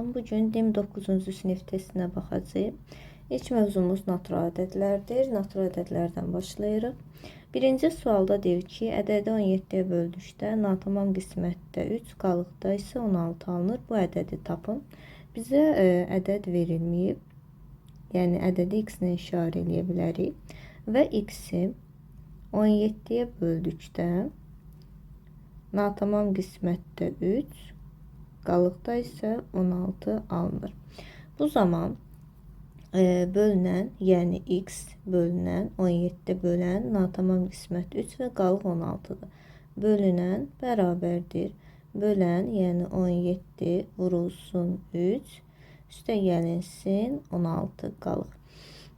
salam. Bugün DİM 9-cu sinif testinə baxacağıq. İlk mövzumuz natural ədədlərdir. Natural ədədlərdən başlayırıq. Birinci sualda deyir ki, ədədi 17-yə böldükdə natamam qismətdə 3, qalıqda isə 16 alınır. Bu ədədi tapın. Bizə ədəd verilməyib. Yəni ədədi x-nə işarə edə bilərik. Və x-i 17-yə böldükdə natamam qismətdə 3, qalıqda isə 16 alınır. Bu zaman bölünən, yəni x bölünən 17 bölən natamam qismət 3 və qalıq 16-dır. Bölünən bərabərdir. Bölən, yəni 17 vurulsun 3, üstə gəlinsin 16 qalıq.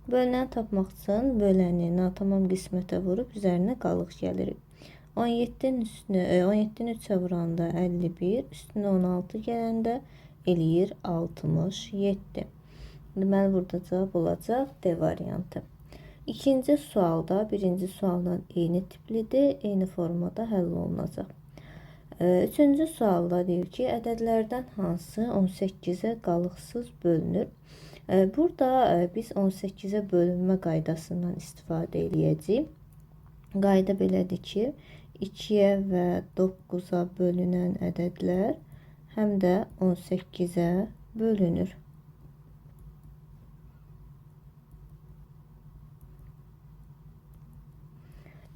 Bölünəni tapmaq üçün böləni natamam qismətə vurub üzərinə qalıq gəlirik. 17'nin üstünə 17'ni 3'ə vuranda 51, üstünə 16 gələndə eləyir 67. Deməli burada cavab olacaq D variantı. İkinci sualda birinci sualdan eyni tiplidir, eyni formada həll olunacaq. Üçüncü sualda deyir ki, ədədlərdən hansı 18-ə qalıqsız bölünür? Burada biz 18-ə bölünmə qaydasından istifadə edəcəyik. Qayda belədir ki, 2-yə və 9-a bölünən ədədlər həm də 18-ə bölünür.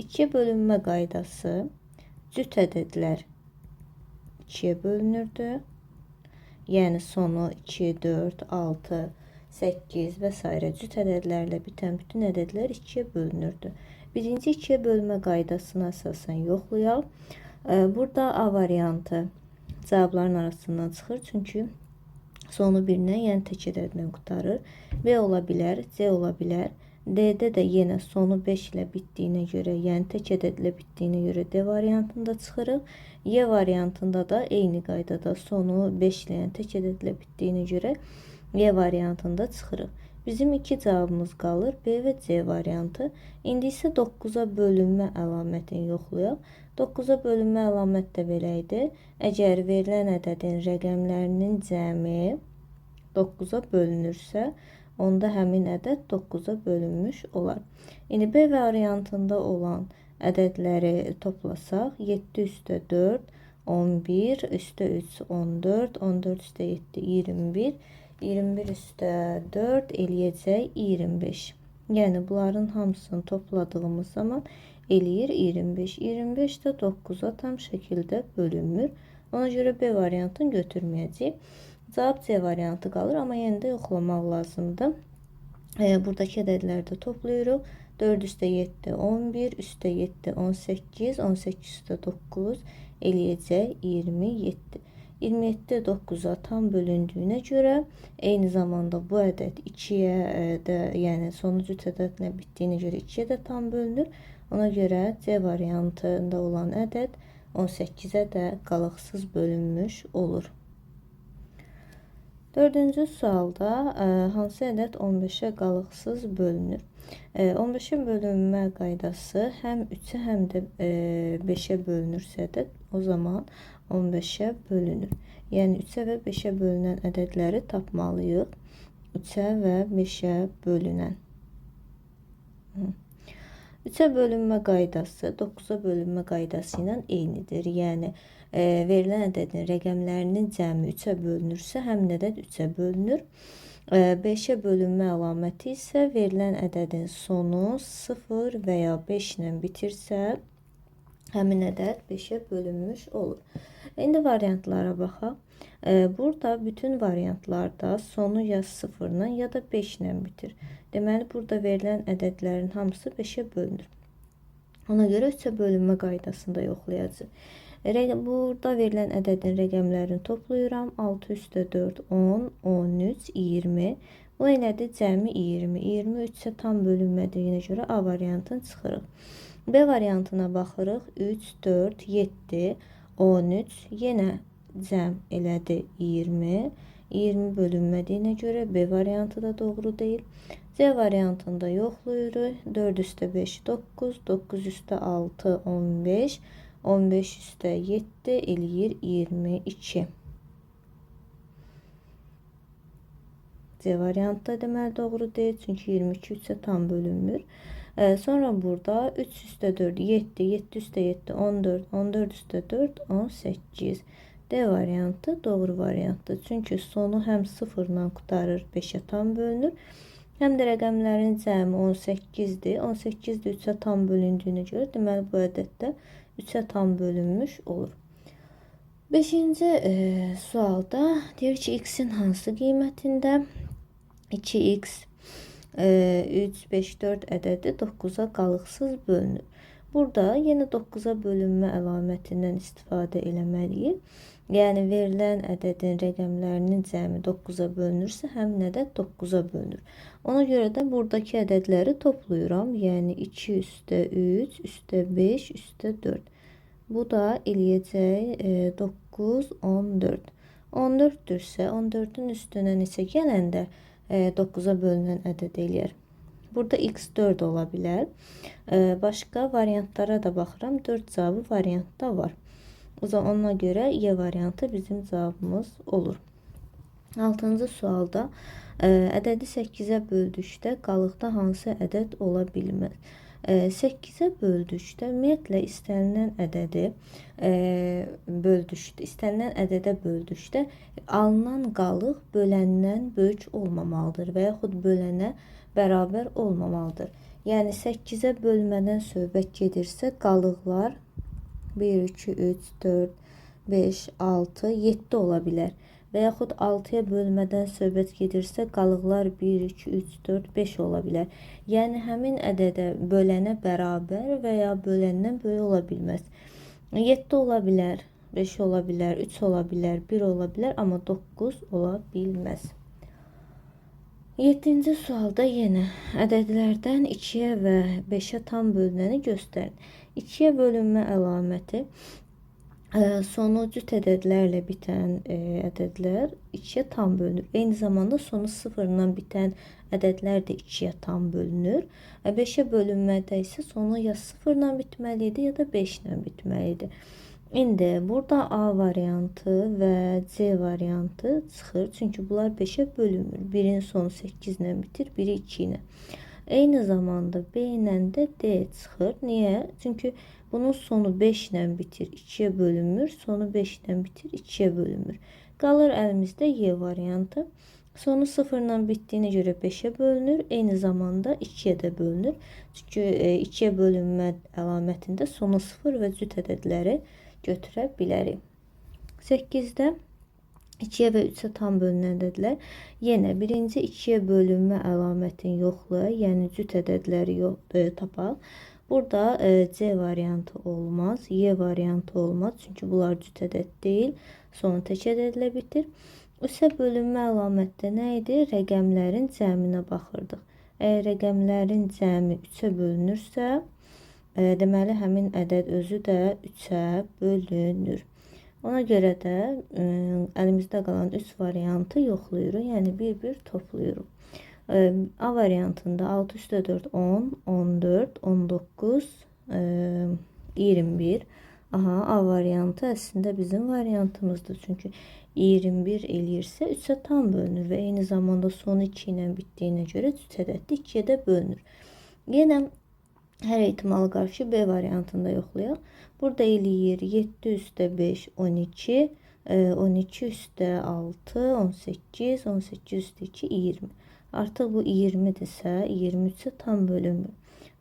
İkiyə bölünmə qaydası cüt ədədlər 2-yə bölünürdü. Yəni sonu 2, 4, 6, 8 və s. cüt ədədlərlə bitən bütün ədədlər 2-yə bölünürdü. Birinci 2'ye bölme qaydasına əsasən yoxlayaq. Burada A variantı cavabların arasından çıxır. Çünki sonu 1-lə, yəni tək ədədlə qutarır. B ola bilər, C ola bilər. D'də də yenə sonu 5 ilə bitdiyinə görə, yəni tək ədədlə bitdiyinə görə D variantında çıxırıq. Y variantında da eyni qaydada sonu 5 ilə, yəni tək ədədlə bitdiyinə görə Y variantında çıxırıq. Bizim iki cavabımız qalır, B və C variantı. İndi isə 9-a bölünmə əlamətini yoxlayaq. 9-a bölünmə əlamət də belə idi. Əgər verilən ədədin rəqəmlərinin cəmi 9-a bölünürsə, onda həmin ədəd 9-a bölünmüş olar. İndi B variantında olan ədədləri toplasaq, 7 üstə 4, 11, üstə 3, 14, 14 üstə 7, 21, 21 üstə 4 eləyəcək 25. Yəni bunların hamısını topladığımız zaman eləyir 25. 25 də 9-a tam şəkildə bölünmür. Ona görə B variantını götürməyəcəyik. Cavab C variantı qalır, amma yenə də yoxlamaq lazımdır. Buradakı ədədləri də toplayırıq. 4 üstə 7, 11, üstə 7, 18, 18 üstə 9 eləyəcək 27. 27 9-a tam bölündüyünə görə eyni zamanda bu ədəd 2-yə də, yəni sonucu ədədlə bitdiyinə görə 2-yə də tam bölünür. Ona görə C variantında olan ədəd 18-ə də qalıqsız bölünmüş olur. Dördüncü sualda hansı ədəd 15-ə qalıqsız bölünür? 15-ə bölünmə qaydası həm 3-ə, həm də 5-ə bölünürsə ədəd, o zaman 15-ə bölünür. Yəni 3-ə və 5-ə bölünən ədədləri tapmalıyıq. 3-ə və 5-ə bölünən. 3-ə bölünmə qaydası 9-a bölünmə qaydası ilə eynidir. Yəni verilən ədədin rəqəmlərinin cəmi 3-ə bölünürsə, həmin ədəd 3-ə bölünür. 5-ə bölünmə əlaməti isə verilən ədədin sonu 0 və ya 5 ilə bitirsə, həmin ədəd 5-ə bölünmüş olur. İndi variantlara baxaq. Burada bütün variantlarda sonu ya 0 ilə ya da 5 ilə bitir. Deməli, burada verilən ədədlərin hamısı 5-ə bölünür. Ona görə 3-ə bölünmə qaydasında yoxlayacağıq. Burada verilən ədədin rəqəmlərini toplayıram. 6 üstə 4, 10, 13, 20. Bu elədi cəmi 20. 23-ə tam bölünmədiyinə görə A variantını çıxırıq. B variantına baxırıq. 3, 4, 7, 13. Yenə cəm elədi 20. 20 bölünmədiyinə görə B variantı da doğru deyil. C variantında yoxlayırıq. 4 üstə 5, 9, 9 üstə 6, 15. 15 üstə 7 eləyir 22. C variantı da deməli doğru deyil. Çünki 22 3-ə tam bölünmür. Sonra burada 3 üstə 4 7, 7 üstə 7 14, 14 üstə 4 18. D variantı doğru variantdır. Çünki sonu həm 0 ilə qutarır, 5-ə tam bölünür. Həm də rəqəmlərin cəmi 18-dir. 18-dir 3-ə tam bölündüyünə görə deməli bu ədəddə 3-ə tam bölünmüş olur. 5-ci sualda deyir ki, x-in hansı qiymətində 2x 3, 5, 4 ədədi 9-a qalıqsız bölünür. Burada yenə 9-a bölünmə əlamətindən istifadə eləməliyik. Yəni verilən ədədin rəqəmlərinin cəmi 9-a bölünürsə, həmin ədəd 9-a bölünür. Ona görə də buradakı ədədləri toplayıram. Yəni 2 üstə 3, üstə 5, üstə 4. Bu da eləyəcək 9, 14. 14-dürsə, 14-ün üstünə neçə gələndə 9-a bölünən ədəd eləyər. Burada x 4 ola bilər. Başqa variantlara da baxıram. 4 cavabı variantda var. O zaman ona görə Y variantı bizim cavabımız olur. 6-cı sualda ədədi 8-ə böldükdə qalıqda hansı ədəd ola bilməz? 8-ə böldükdə ümumiyyətlə istənilən ədədə böldükdə alınan qalıq böləndən böyük olmamalıdır və yaxud bölənə bərabər olmamalıdır. Yəni 8-ə bölmədən söhbət gedirsə qalıqlar 1, 2, 3, 4, 5, 6, 7 ola bilər. Və yaxud 6-ya bölmədən söhbət gedirsə qalıqlar 1, 2, 3, 4, 5 ola bilər. Yəni həmin ədədə bölənə bərabər və ya böləndən böyük ola bilməz. 7 ola bilər, 5 ola bilər, 3 ola bilər, 1 ola bilər, amma 9 ola bilməz. 7-ci sualda yenə ədədlərdən 2-yə və 5-ə tam bölünəni göstərin. 2-yə bölünmə əlaməti sonu cüt ədədlərlə bitən ədədlər 2-yə tam bölünür. Eyni zamanda sonu 0 ilə bitən ədədlər də 2-yə tam bölünür. 5-ə bölünmədə isə sonu ya 0 ilə bitməlidir, ya da 5 ilə bitməlidir. İndi burada A variantı və C variantı çıxır. Çünki bunlar 5-ə bölünmür. Birinin sonu 8 ilə bitir, biri 2 ilə. Eyni zamanda B ilə də D çıxır. Niyə? Çünki bunun sonu 5 ilə bitir, 2-yə bölünmür. Sonu 5 ilə bitir, 2-yə bölünmür. Qalır əlimizdə Y variantı. Sonu 0 ilə bitdiyinə görə 5-ə bölünür. Eyni zamanda 2-yə də bölünür. Çünki 2-yə bölünmə əlamətində sonu 0 və cüt ədədləri götürə bilərik. 8-də 2-yə və 3-ə tam bölünən ədədlər. Yenə birinci 2-yə bölünmə əlamətini yoxla, yəni cüt ədədləri tapaq. Burada C variantı olmaz, Y variantı olmaz. Çünki bunlar cüt ədəd deyil. Sonu tək ədədlə bitir. 3-ə bölünmə əlamətdə nə idi? Rəqəmlərin cəminə baxırdıq. Əgər rəqəmlərin cəmi 3-ə bölünürsə, deməli həmin ədəd özü də 3-ə bölünür. Ona görə də əlimizdə qalan 3 variantı yoxlayırıq. Yəni bir-bir toplayırıq. A variantında 6 üstə 4 10, 14, 19, 21. Aha, A variantı əslində bizim variantımızdır. Çünki 21 eləyirsə 3-ə tam bölünür və eyni zamanda sonu 2 ilə bitdiyinə görə cüt ədəddə 2-yə də bölünür. Yenə hər ehtimala qarşı B variantında yoxlayaq. Burada eləyir 7 üstə 5 12, 12 üstə 6 18, 18 üstə 2 20. Artıq bu 20-dirsə 23-ə tam bölünmür.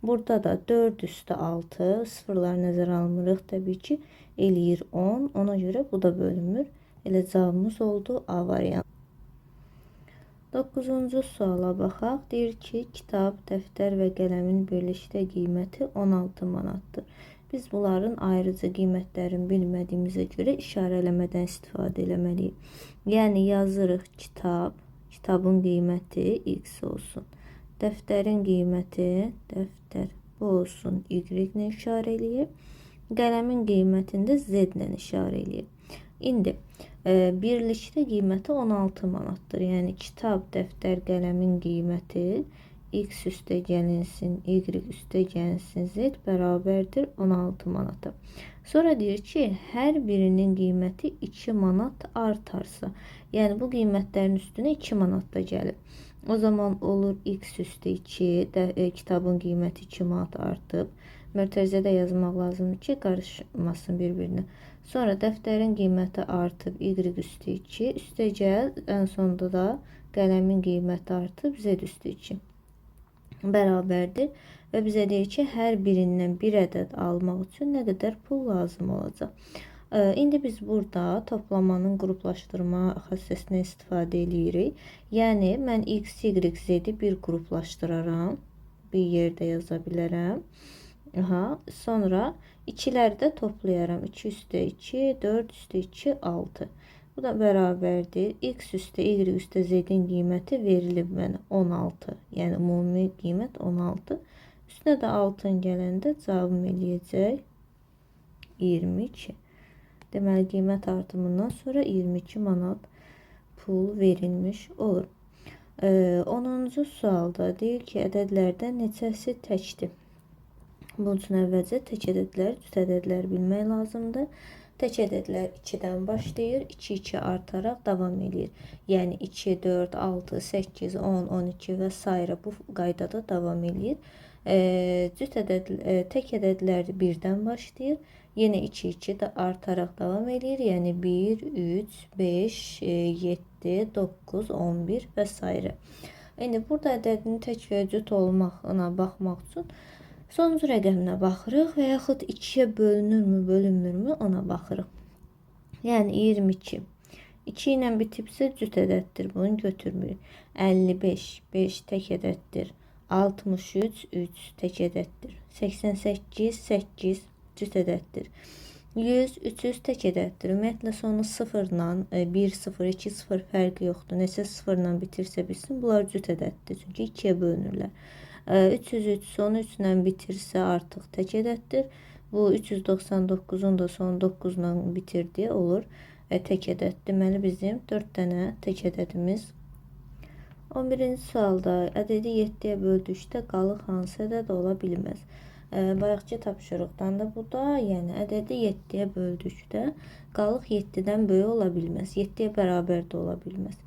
Burada da 4 üstə 6, sıfırları nəzərə almırıq təbii ki, eləyir 10. Ona görə bu da bölünmür. Elə cavabımız oldu A variantı. 9-cu suala baxaq. Deyir ki, kitab, dəftər və qələmin birlikdə qiyməti 16 manatdır. Biz bunların ayrıca qiymətlərini bilmədiyimizə görə işarələmədən istifadə eləməliyik. Yəni yazırıq kitab, kitabın qiyməti x olsun. Dəftərin qiyməti dəftər bu olsun, y ilə işarə eləyib. Qələmin qiymətində z ilə işarə eləyib. İndi birlikdə qiyməti 16 manatdır. Yəni kitab, dəftər, qələmin qiyməti x üstə gəlinsin, y üstə gəlinsin, z bərabərdir 16 manata. Sonra deyir ki, hər birinin qiyməti 2 manat artarsa, yəni bu qiymətlərin üstünə 2 manat da gəlir. O zaman olur x üstü 2, kitabın qiyməti 2 manat artıb. Mötərizədə yazmaq lazımdır ki, qarışmasın bir-birinə. Sonra dəftərin qiyməti artıb, y üstü 2, üstə gəl, ən sonda da qələmin qiyməti artıb, z üstü 2 bərabərdir. Və bizə deyir ki, hər birindən bir ədəd almaq üçün nə qədər pul lazım olacaq. İndi biz burada toplamanın qruplaşdırma xassəsindən istifadə edirik. Yəni, mən x, y, z-i bir qruplaşdıraram. Bir yerdə yaza bilərəm. Sonra 2'ləri də toplayaram. 2 üstə 2, 4 üstə 2, 6. Bu da bərabərdir. X üstə y üstə z-in qiyməti verilib mənə 16. Yəni, ümumi qiymət 16. Üstünə də 6'ın gələndə cavabım eləyəcək 22. Deməli, qiymət artımından sonra 22 manat pul verilmiş olur. 10-cu sualda deyir ki, ədədlərdən neçəsi təkdir? Bunun üçün əvvəlcə tək ədədlər, cüt ədədlər bilmək lazımdır. Tək ədədlər 2-dən başlayır, 2-2 artaraq davam edir. Yəni 2, 4, 6, 8, 10, 12 və s. bu qaydada davam edir. Tək ədədlər 1-dən başlayır. Yenə 2-2 də artaraq davam edir. Yəni 1, 3, 5, 7, 9, 11 və s. İndi burada ədədin tək və cüt olmağına baxmaq üçün sonuncu rəqəminə baxırıq və yaxud 2-yə bölünürmü, bölünmürmü ona baxırıq. Yəni 22. 2 ilə bitibsə cüt ədəddir. Bunu götürmürük. 55. 5 tək ədəddir. 63. 3 tək ədəddir. 88. 8 cüt ədəddir. 100. 300 tək ədəddir. Ümumiyyətlə sonu 0-la 1, 0, 2, 0 fərqi yoxdur. Neçə 0-la bitirsə bilsin, bunlar cüt ədəddir. Çünki 2-yə bölünürlər. 303 sonu 3 ilə bitirsə artıq tək ədəddir. Bu 399'un da sonu 9 ilə bitirdiyi olur. Tək ədəd. Deməli bizim 4 dənə tək ədədimiz. 11-ci sualda ədədi 7-yə böldükdə qalıq hansı ədəd ola bilməz? Bayaqki tapşırıqdan da bu da, yəni ədədi 7-yə böldükdə qalıq 7-dən böyük ola bilməz. 7-yə bərabər də ola bilməz.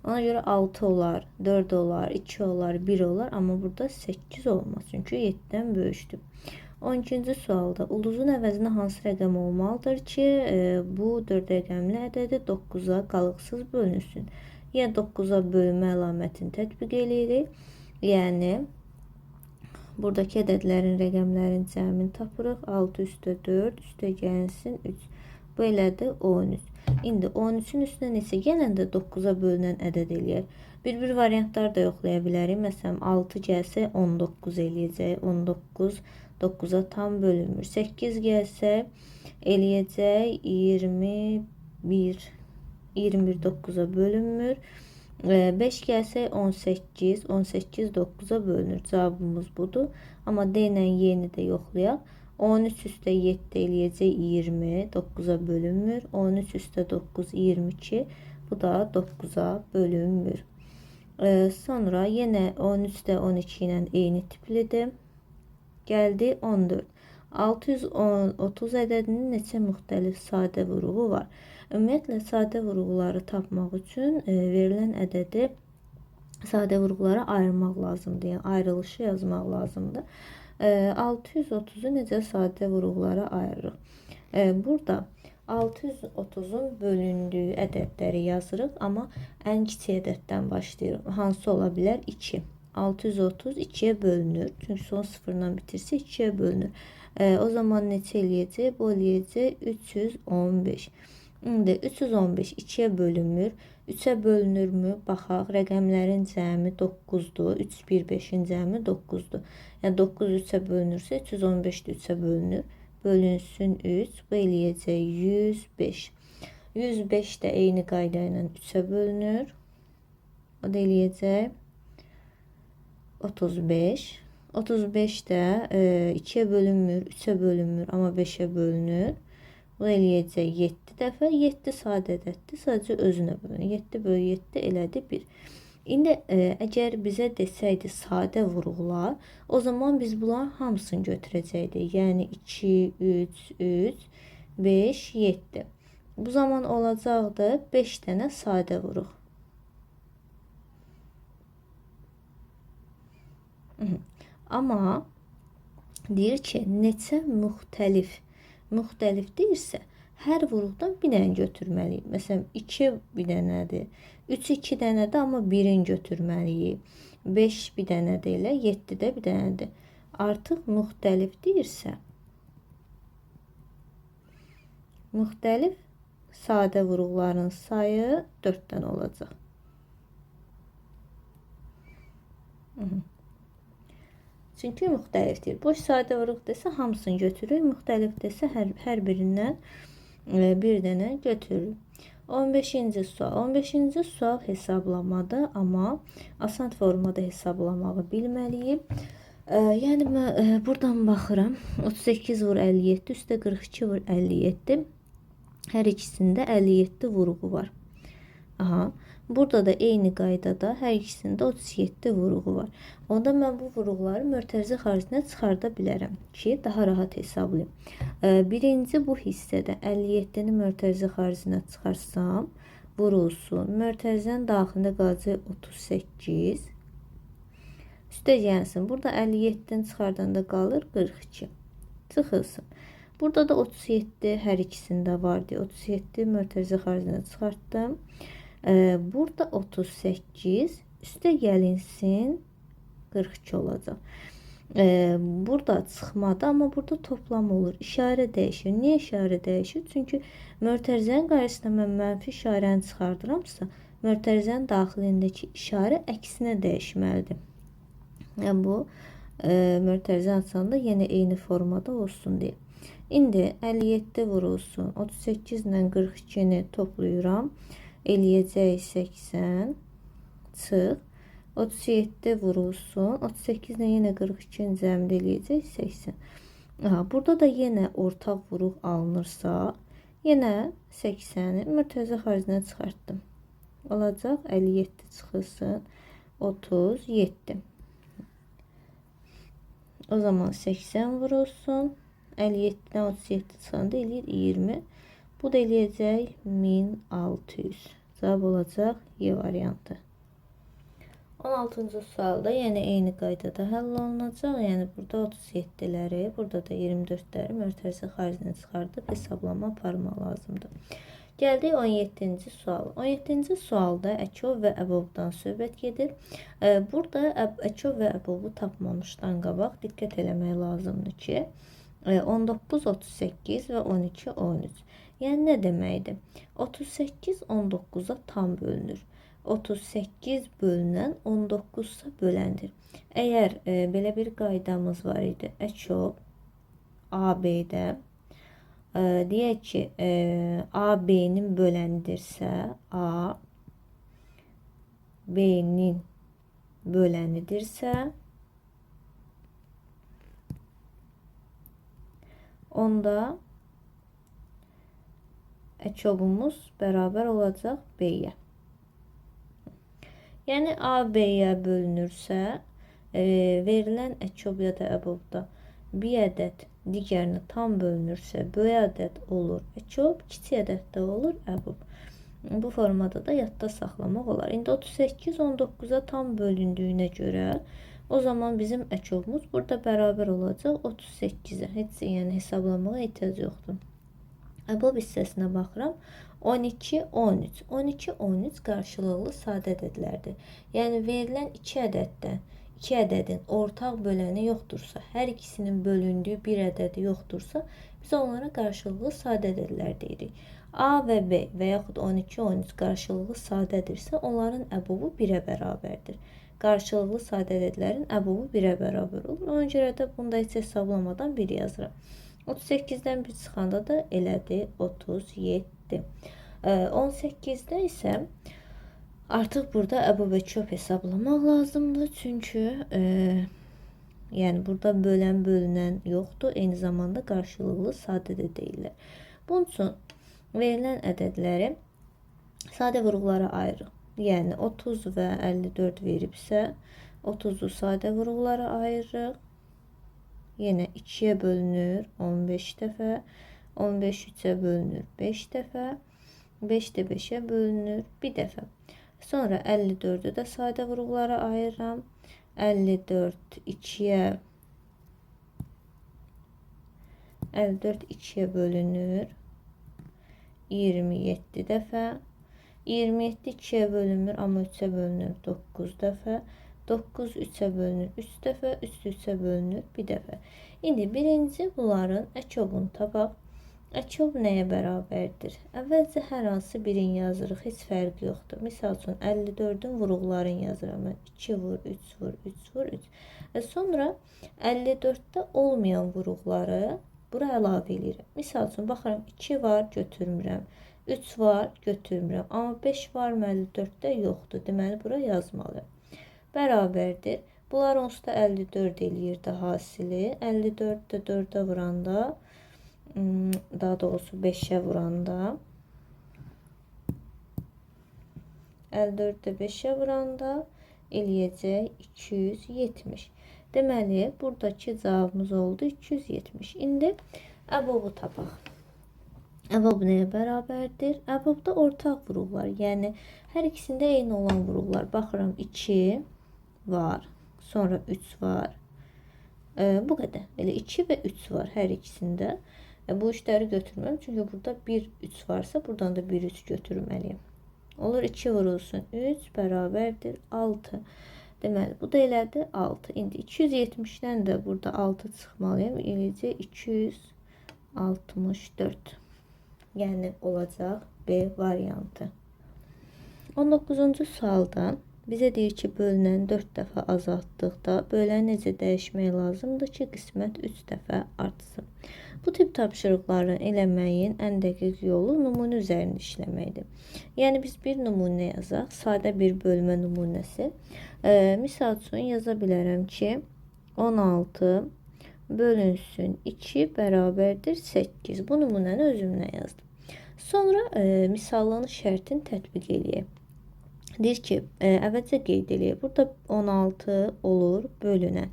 Ona görə 6 olar, 4 olar, 2 olar, 1 olar, amma burada 8 olmaz. Çünki 7-dən böyükdür. 12-ci sualda ulduzun əvəzinə hansı rəqəm olmalıdır ki, bu 4 rəqəmli ədədi 9-a qalıqsız bölünsün? Yəni 9-a bölmə əlamətini tətbiq edirik. Yəni buradakı ədədlərin rəqəmlərin cəmini tapırıq. 6 üstə 4 üstə gəlsin 3. Bu elədir 13. İndi 13'ün üstünə neçə gələndə 9-a bölünən ədəd eləyər. Bir variantlar da yoxlaya bilərik. Məsələn 6 gəlsə 19 eləyəcək. 19 9-a tam bölünmür. 8 gəlsə eləyəcək 21. 21 9-a bölünmür. 5 gəlsə 18. 18 9-a bölünür. Cavabımız budur. Amma D ilə Y-ni də yoxlayaq. 13 üstə 7 eləyəcək 20. 9-a bölünmür. 13 üstə 9 22. Bu da 9-a bölünmür. Sonra yenə 13 də 12 ilə eyni tiplidir. Gəldi 14. 630 ədədinin neçə müxtəlif sadə vuruğu var? Ümumiyyətlə sadə vuruğları tapmaq üçün verilən ədədi sadə vuruqlara ayırmaq lazımdır. Yəni ayrılışı yazmaq lazımdır. 630'u necə sadə vuruqlara ayırırıq? Burada 630'un bölündüyü ədədləri yazırıq, amma ən kiçik ədəddən başlayırıq. Hansı ola bilər? 2. 630 2'ye bölünür. Çünki son 0-dan bitirsə 2'ye bölünür. O zaman neçə eləyəcək? Bu eləyəcək 315. İndi 315 2'ye bölünmür. 3'e bölünürmü? Baxaq. Rəqəmlərin cəmi 9'dur. 3, 1, 5'in cəmi 9'dur. Yəni 9 3'e bölünürsə 315 də 3'e bölünür. Bölünsün 3. Bu eləyəcək 105. 105 də eyni qayda ilə 3'e bölünür. O da eləyəcək 35. 35 də 2'ye bölünmür, 3'e bölünmür, amma 5'e bölünür. Bu eləyəcək 7 dəfə. 7 sadə ədəddir. Sadəcə özünə bölünür. 7 bölü 7 elədi 1. İndi əgər bizə desəydi sadə vuruqlar, o zaman biz bunların hamısını götürəcəkdik. Yəni 2, 3, 3, 5, 7. Bu zaman olacaqdı 5 dənə sadə vuruq. Amma deyir ki, neçə müxtəlif deyirsə, hər vuruqdan bir dənə götürməliyik. Məsələn, 2 bir dənədir, 3 2 dənədir, amma birini götürməliyik. 5 bir dənədir elə, 7 də bir dənədir. Artıq müxtəlif deyirsə, müxtəlif sadə vuruqların sayı 4 dənə olacaq. Çünki müxtəlifdir. Boş sadə vuruq desə hamısını götürür, müxtəlif desə hər birindən bir dənə götürür. 15-ci sual. 15-ci sual hesablamadır, amma asan formada hesablamağı bilməliyik. Yəni buradan baxıram. 38 vur 57 üstə 42 vur 57. Hər ikisində 57 vuruğu var. Aha. Burada da eyni qaydada hər ikisində 37 vuruğu var. Onda mən bu vuruqları mötərizə xaricinə çıxarda bilərəm ki, daha rahat hesablayım. Birinci bu hissədə 57-ni mötərizə xaricinə çıxarsam, vurulsun. Mötərizənin daxilində qalacaq 38. Üstə gəlsin. Burada 57-ni çıxardanda qalır 42. Çıxılsın. Burada da 37 hər ikisində var deyə 37 mötərizə xaricinə çıxartdım. Burada 38 üstə gəlinsin 42 olacaq. Burada çıxmadı, amma burada toplam olur. İşarə dəyişir. Niyə işarə dəyişir? Çünki mötərizənin qarşısına mən mənfi işarəni çıxardıramsa, mötərizənin daxilindəki işarə əksinə dəyişməlidir. Yəni bu mötərizə açanda yenə eyni formada olsun deyə. İndi 57 vurulsun. 38 ilə 42-ni toplayıram. Eləyəcək 80. Çıx. 37 vurulsun. 38 ilə yenə 42-ni cəmdə eləyəcək 80. Aha, burada da yenə ortaq vuruq alınırsa, yenə 80-i mötərizə xaricinə çıxartdım. Olacaq 57 çıxılsın 37. O zaman 80 vurulsun. 57-dən 37 çıxanda eləyir 20. Bu da eləyəcək 1600. Cavab olacaq Y variantı. 16-cı sualda yenə eyni qaydada həll olunacaq. Yəni burada 37-ləri, burada da 24-ləri mötərizə xaricinə çıxardıb hesablama aparmaq lazımdır. Gəldik 17-ci sual. 17-ci sualda əkov və əbovdan söhbət gedir. Burada əkov və əbovu tapmamışdan qabaq diqqət eləmək lazımdır ki, 19, 38 və 12, 13. Yəni nə deməkdir? 38 19-a tam bölünür. 38 bölünən 19-sa böləndir. Əgər belə bir qaydamız var idi, əkov AB-də deyək ki, A B-nin böləndirsə, A B-nin bölənidirsə, onda əkovumuz bərabər olacaq B-yə. Yəni A B-yə bölünürsə, verilən əkov ya da əbovda bir ədəd digərinə tam bölünürsə, böyük ədəd olur əkov, kiçik ədəddə olur əbov. Bu formada da yadda saxlamaq olar. İndi 38 19-a tam bölündüyünə görə o zaman bizim əkovumuz burada bərabər olacaq 38-ə. Heç yəni hesablamağa ehtiyac yoxdur. Əbov hissəsinə baxıram. 12, 13. 12, 13 qarşılıqlı sadə ədədlərdir. Yəni verilən 2 ədəddən 2 ədədin ortaq böləni yoxdursa, hər ikisinin bölündüyü bir ədədi yoxdursa, biz onlara qarşılıqlı sadə ədədlər deyirik. A və B və yaxud 12, 13 qarşılıqlı sadədirsə, onların əbovu 1-ə bərabərdir. Qarşılıqlı sadə ədədlərin əbovu 1-ə bərabər olur. Ona görə də bunda heç hesablamadan 1 yazıram. 38-dən 1 çıxanda da elədi 37. 18-də isə artıq burada əbov və çöp hesablamaq lazımdır. Çünki yəni burada bölən bölünən yoxdur. Eyni zamanda qarşılıqlı sadə də deyirlər. Bunun üçün verilən ədədləri sadə vuruqlara ayırırıq. Yəni 30 və 54 veribsə, 30-u sadə vurğulara ayırırıq. Yenə 2-yə bölünür 15 dəfə. 15 3-ə bölünür 5 dəfə. 5 də 5-ə bölünür 1 dəfə. Sonra 54-ü də sadə vurğulara ayırıram. 54 2-yə bölünür 27 dəfə. 27 2-yə bölünmür, amma 3-ə bölünür 9 dəfə. 9 3-ə bölünür 3 dəfə. 3 3-ə bölünür 1 dəfə. İndi birinci bunların əkobunu tapaq. Əkob nəyə bərabərdir? Əvvəlcə hər hansı birini yazırıq, heç fərqi yoxdur. Misal üçün 54-ün vurğularını yazıram mən. 2 vur, 3 vur, 3 vur, 3. Sonra 54-də olmayan vurğuları bura əlavə edirəm. Misal üçün baxıram 2 var, götürmürəm. 3 var, götürmürəm. Amma 5 var, 54-də yoxdur. Deməli bura yazmalıyam. Bərabərdir. Bunlar onsuz da 54 eləyirdi hasili. 54 də 4-ə vuranda, daha doğrusu 5'e vuranda, 54'də 5'e vuranda eləyəcək 270. Deməli, buradakı cavabımız oldu 270. İndi əbobu tapaq. Əbob nəyə bərabərdir? Əbobda ortaq vurğular, yəni hər ikisində eyni olan vurğular. Baxıram 2 var, sonra 3 var. Bu qədər. Elə 2 və 3 var hər ikisində. Bu işləri götürməm. Çünki burada 1 3 varsa, buradan da 1 3 götürməliyim. Olur 2 vurulsun 3 bərabərdir 6. Deməli, bu da elədi 6. İndi 270-dən də burada 6 çıxmalıyım. Eləcə 264. Yəni olacaq B variantı. 19-cu sualda bizə deyir ki, bölünəni 4 dəfə azaltdıqda böləni necə dəyişmək lazımdır ki, qismət 3 dəfə artsın. Bu tip tapşırıqları eləməyin ən dəqiq yolu nümunə üzərində işləməkdir. Yəni biz bir nümunə yazaq, sadə bir bölmə nümunəsi. Misal üçün yaza bilərəm ki, 16 bölünsün 2 bərabərdir 8. Bu nümunəni özümlə yazdım. Sonra misallının şərtini tətbiq eləyək. Deyir ki, əvvəlcə qeyd eləyək. Burada 16 olur bölünən.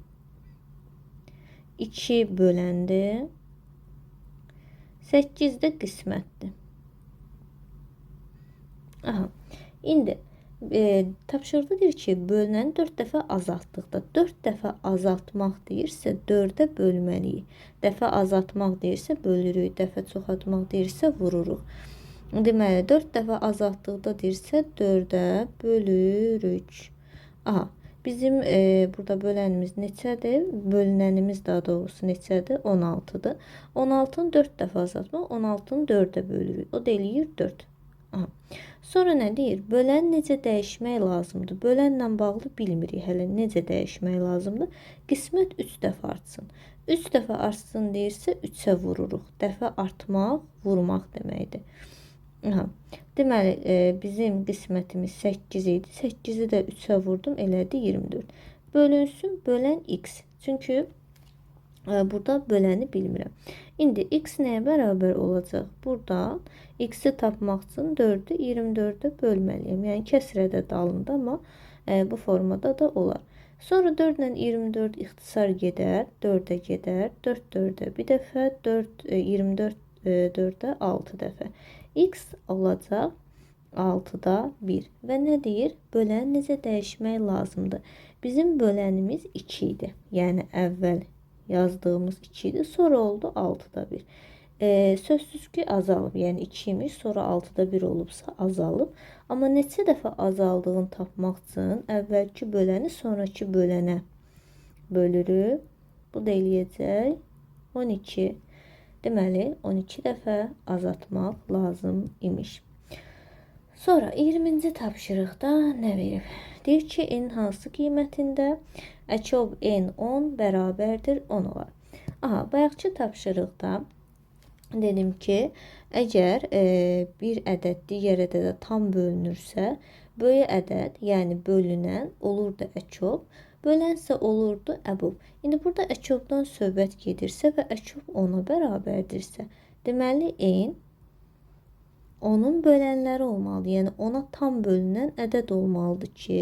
2 böləndir. 8 də qismətdir. Aha. İndi tapşırıqda deyir ki, bölünəni 4 dəfə azaltdıqda, 4 dəfə azaltmaq deyirsə 4-ə bölməliyik. Dəfə azaltmaq deyirsə bölürük, dəfə çoxaltmaq deyirsə vururuq. Deməli 4 dəfə azaltdıqda deyirsə 4-ə bölürük. Aha. Bizim burada bölənimiz neçədir? Bölünənimiz daha doğrusu neçədir? 16'dır. 16'nı 4 dəfə azaltmaq, 16'nı 4'ə bölürük. O da eləyir 4. Aha. Sonra nə deyir? Böləni necə dəyişmək lazımdır? Bölənlə bağlı bilmirik hələ necə dəyişmək lazımdır. Qismət 3 dəfə artsın. 3 dəfə artsın deyirsə 3'ə vururuq. Dəfə artmaq, vurmaq deməkdir. Aha. Deməli, bizim qismətimiz 8 idi. 8'i də 3'ə vurdum, elədi 24. Bölünsün, bölən x. Çünki burada böləni bilmirəm. İndi x nəyə bərabər olacaq? Buradan x-i tapmaq üçün 4'ü 24'ə bölməliyim. Yəni kəsrədə dalında, amma bu formada da olar. Sonra 4 ilə 24 ixtisar gedər, 4'ə gedər, 4 4'ə bir dəfə, 24 4'ə 6 dəfə. X olacaq 6'da 1. Və nə deyir? Böləni necə dəyişmək lazımdır? Bizim bölənimiz 2 idi. Yəni əvvəl yazdığımız 2 idi. Sonra oldu 6'da 1. Sözsüz ki azalıb. Yəni 2 imiş, sonra 6'da 1 olubsa azalıb. Amma neçə dəfə azaldığını tapmaq üçün əvvəlki böləni sonraki bölənə bölürük. Bu da eləyəcək 12. Deməli 12 dəfə azaltmaq lazım imiş. Sonra 20-ci tapşırıqda nə verib? Deyir ki, n hansı qiymətində əkob n 10 bərabərdir 10 olar. Aha, bayaqçı tapşırıqda dedim ki, əgər bir ədəd digər ədədə tam bölünürsə, böyük ədəd, yəni bölünən olurdu əkob, bölənsə olurdu əbob. İndi burada əkobdan söhbət gedirsə və əkob 10'a bərabərdirsə, deməli n 10'un bölənləri olmalıdır. Yəni 10'a tam bölünən ədəd olmalıdır ki,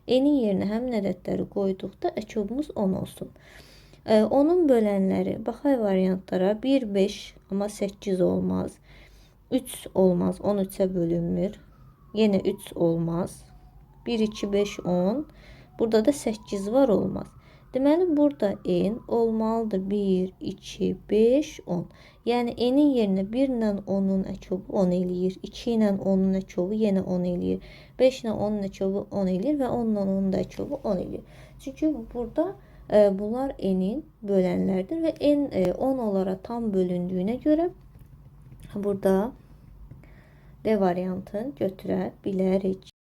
n-in yerinə həmin ədədləri qoyduqda əkobumuz 10 olsun. 10'un bölənləri, baxay variantlara, 1, 5, amma 8 olmaz. 3 olmaz, 10 3'ə bölünmür. Yenə 3 olmaz. 1, 2, 5, 10. Burada da 8 var, olmaz. Deməli, burada n olmalıdır 1, 2, 5, 10. Yəni, n-in yerinə 1 ilə 10'un əkobu 10 eləyir. 2 ilə 10'un əkobu yenə 10 eləyir. 5 ilə 10'un əkobu 10 eləyir və 10 ilə 10'un da əkobu 10 eləyir. Çünki burada bunlar n-in bölənləridir və n 10 olaraq tam bölündüyünə görə burada D variantını götürə bilərik.